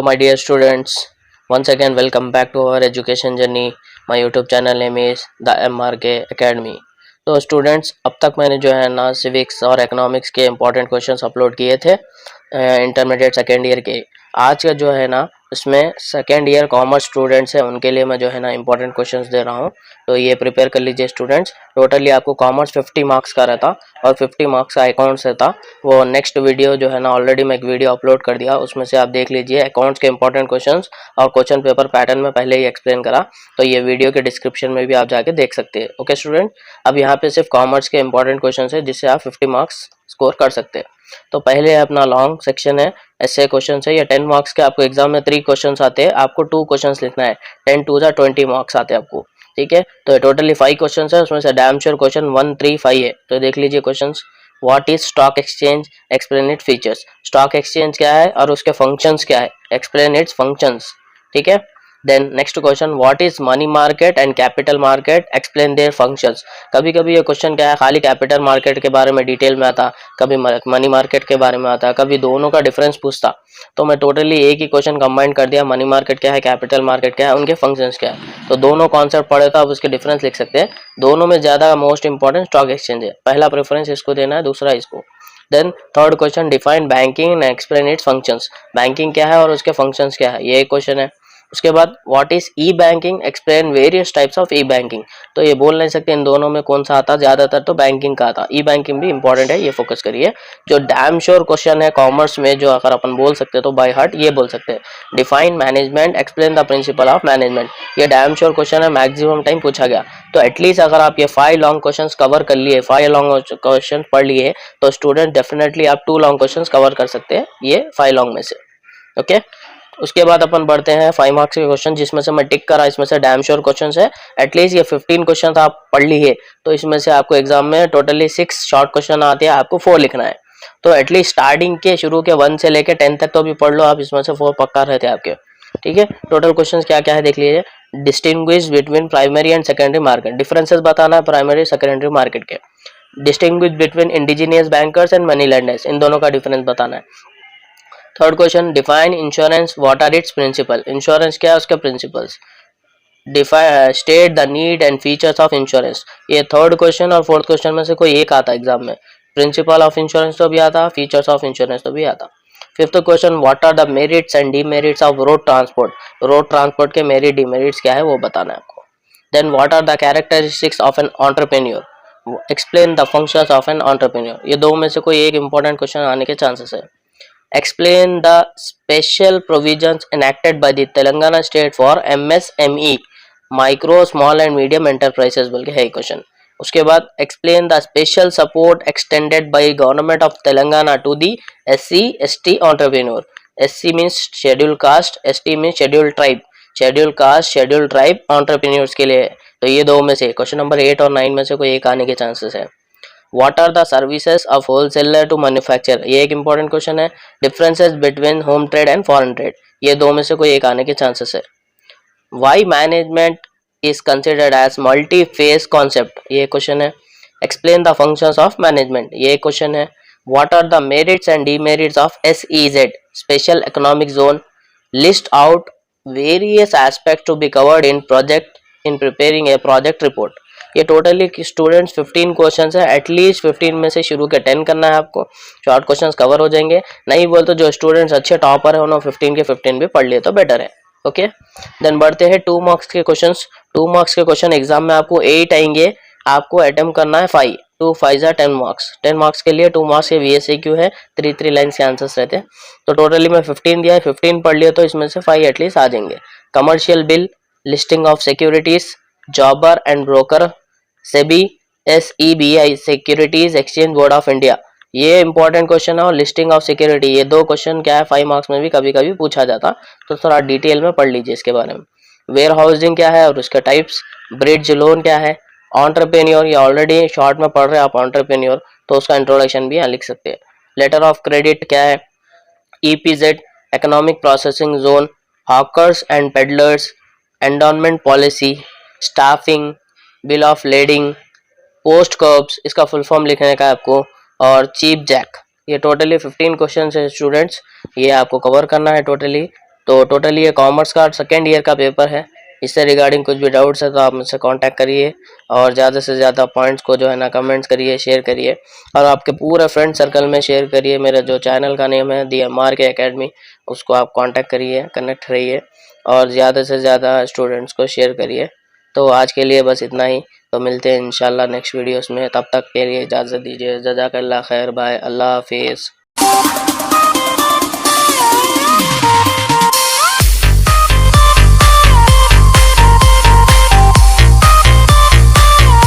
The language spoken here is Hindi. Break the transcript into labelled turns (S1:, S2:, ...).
S1: my dear students. Once again, welcome back to our education journey. My YouTube channel name is the MRK Academy. तो स्टूडेंट्स, अब तक मैंने जो है ना सिविक्स और इकोनॉमिक्स के इम्पोर्टेंट क्वेश्चंस अपलोड किए थे इंटरमीडिएट सेकेंड ईयर के। आज का जो है ना इसमें सेकेंड ईयर कॉमर्स स्टूडेंट्स हैं, उनके लिए मैं जो है ना इंपॉर्टेंट क्वेश्चंस दे रहा हूँ। तो ये प्रिपेयर कर लीजिए स्टूडेंट्स। टोटली आपको कॉमर्स 50 मार्क्स का रहता और 50 मार्क्स का अकाउंट्स रहता। वो नेक्स्ट वीडियो जो है ना ऑलरेडी मैं एक वीडियो अपलोड कर दिया, उसमें से आप देख लीजिए। अकाउंट्स के इंपॉर्टेंट क्वेश्चंस और क्वेश्चन पेपर पैटर्न में पहले ही एक्सप्लेन करा, तो ये वीडियो के डिस्क्रिप्शन में भी आप जाके देख सकते हैं। ओके स्टूडेंट, अब यहाँ पे सिर्फ कॉमर्स के इंपॉर्टेंट क्वेश्चन है जिससे आप 50 मार्क्स स्कोर कर सकते हैं। तो पहले अपना लॉन्ग सेक्शन है, ऐसे क्वेश्चन है। ये 10 मार्क्स के आपको एग्जाम में 3 क्वेश्चन आते हैं, आपको 2 क्वेश्चन लिखना है। 10 टू 20 मार्क्स आते हैं आपको, ठीक है। तो टोटली 5 क्वेश्चन है, उसमें से डैम श्योर क्वेश्चन 1, 3, 5 है। तो देख लीजिए question. What is stock exchange, explain it features. Stock exchange क्या है और उसके फंक्शंस क्या है, एक्सप्लेन इट्स फंक्शंस, ठीक है। Then next question, what is money market and capital market, explain their functions. कभी कभी ये क्वेश्चन क्या है, खाली कैपिटल मार्केट के बारे में डिटेल में आता, कभी मनी मार्केट के बारे में आता, कभी दोनों का डिफरेंस पूछता। तो मैं टोटली एक ही क्वेश्चन कंबाइन कर दिया, मनी मार्केट क्या है, कैपिटल मार्केट क्या है, उनके फंक्शंस क्या है। तो दोनों कॉन्सेप्ट पढ़े तो आप उसके डिफरेंस लिख सकते हैं। दोनों में ज्यादा मोस्ट इंपॉर्टेंट स्टॉक एक्सचेंज है, पहला प्रेफरेंस इसको देना है, दूसरा इसको। Then third question, define banking and explain its functions. Banking क्या है और उसके फंक्शंस क्या है, ये क्वेश्चन है। उसके बाद what is E banking, explain various types of E banking. तो ये बोल नहीं सकते इन दोनों में कौन सा आता, ज्यादातर तो बैंकिंग का आता। ई बैंकिंग भी इंपॉर्टेंट है, ये फोकस करिए। जो डैम श्योर क्वेश्चन है कॉमर्स में, जो अगर अपन बोल सकते तो बाय हार्ट ये बोल सकते हैं, define management, explain the principle of management. ये डैम श्योर क्वेश्चन है, मैक्सिमम टाइम पूछा गया। तो एटलीस्ट अगर आप ये 5 लॉन्ग क्वेश्चन कवर कर लिए, 5 लॉन्ग क्वेश्चन पढ़ लिए, तो स्टूडेंट डेफिनेटली आप 2 लॉन्ग क्वेश्चन कवर कर सकते हैं ये 5 लॉन्ग में से। ओके, उसके बाद अपन बढ़ते हैं 5 मार्क्स के क्वेश्चन, जिसमें से मैं टिक करा, इसमें से डैम श्योर क्वेश्चन है। एटलीस्ट ये 15 क्वेश्चन आप पढ़ लिए, तो इसमें से आपको एग्जाम में टोटली 6 शॉर्ट क्वेश्चन आते हैं, आपको 4 लिखना है। तो एटलीस्ट स्टार्टिंग के शुरू के 1 से लेके 10 तक तो भी पढ़ लो आप, इसमें से 4 पक्का रहते हैं आपके, ठीक है। टोटल क्वेश्चन क्या क्या है देख लीजिए। Distinguish between primary and secondary market, differences बताना है प्राइमरी सेकेंडरी मार्केट के। Distinguish between indigenous bankers and money lenders, इन दोनों का डिफरेंस बताना है। Third question, define insurance, what are its principle. Insurance क्या है, उसके principles. Define state the need and features of insurance. ये थर्ड क्वेश्चन और फोर्थ क्वेश्चन में से कोई एक आता एग्जाम में। प्रिंसिपल ऑफ इंश्योरेंस तो भी आता, फीचर्स ऑफ इंश्योरेंस तो भी आता। Fifth question, what are the merits and demerits of road transport. Road transport के मेरिट डीमेरिट्स क्या है वो बताना है आपको। Then what are the characteristics of an entrepreneur, explain the functions of an entrepreneur. ये दो में से कोई एक इंपॉर्टेंट क्वेश्चन आने के चांसेस है। Explain the special provisions enacted by the Telangana state for MSME, micro, small and medium enterprises बोल के है क्वेश्चन। उसके बाद explain the special support extended by government of Telangana to the SC ST entrepreneur। SC means scheduled caste, ST means scheduled tribe, scheduled caste scheduled tribe entrepreneurs के लिए। तो ये दो में से क्वेश्चन नंबर 8 और 9 में से कोई एक आने के चांसेस है। What are the services of wholesaler to manufacturer, ये एक इंपॉर्टेंट क्वेश्चन है। Differences between home trade and foreign trade, ये दो में से कोई एक आने के चांसेस है। Why management is considered as multi phase concept, ये क्वेश्चन है। Explain the functions of management, ये क्वेश्चन है। What are the merits and demerits of SEZ, special economic zone, list out various aspects to be covered in project in preparing a project report। ये टोटली स्टूडेंट्स 15 क्वेश्चन है, एटलीस्ट 15 में से शुरू के 10 करना है आपको। शॉर्ट क्वेश्चंस कवर हो जाएंगे, नहीं बोल तो जो स्टूडेंट्स अच्छे टॉपर है उन्होंने 15 के 15 भी पढ़ लिए तो बेटर है। ओके, देन बढ़ते हैं 2 मार्क्स के क्वेश्चंस। 2 मार्क्स के क्वेश्चन एग्जाम में आपको 8 आएंगे, आपको अटेम्प्ट करना है 5, 2 5 10 मार्क्स। 10 मार्क्स के लिए 2 मार्क्स के VSQ है, 3 लाइन्स के आंसर्स रहते हैं। तो टोटली में 15 दिया है, 15 पढ़ लिए तो इसमें से 5 एटलीस्ट आ जाएंगे। Commercial bill, listing of securities, जॉबर and broker, SEBI, SEBI securities exchange board of India, ये इंपॉर्टेंट क्वेश्चन है। और लिस्टिंग ऑफ सिक्योरिटी, ये दो क्वेश्चन क्या है 5 मार्क्स में भी कभी कभी पूछा जाता, तो थोड़ा डिटेल में पढ़ लीजिए इसके बारे में। वेयर हाउसिंग क्या है और उसके टाइप्स, ब्रिज लोन क्या है, एंटरप्रेन्योर, ये ऑलरेडी शॉर्ट में पढ़ रहे हैं आप एंटरप्रेन्योर, तो उसका इंट्रोडक्शन भी यहाँ लिख सकते हैं। लेटर ऑफ क्रेडिट क्या है, EPZ, economic processing zone, hawkers and peddlers, endowment policy, staffing, bill of lading, post curbs, इसका फुल फॉर्म लिखने का है आपको, और चीप जैक। ये टोटली 15 क्वेश्चन है स्टूडेंट्स, ये आपको कवर करना है टोटली तो टोटली ये कॉमर्स का सेकेंड ईयर का पेपर है। इससे रिगार्डिंग कुछ भी डाउट्स है तो आप मुझसे कांटेक्ट करिए और ज़्यादा से ज़्यादा पॉइंट्स को जो है ना कमेंट्स करिए, शेयर करिए और आपके पूरे फ्रेंड सर्कल में शेयर करिए। मेरा जो चैनल का नेम है DMRK एकेडमी, उसको आप कांटेक्ट करिए, कनेक्ट रहिए और ज़्यादा से ज़्यादा स्टूडेंट्स को शेयर करिए। तो आज के लिए बस इतना ही, तो मिलते हैं इंशाल्लाह नेक्स्ट वीडियोस में। तब तक के लिए इजाज़त दीजिए। जज़ाकल्लाह खैर, बाय, अल्लाह हाफिज़।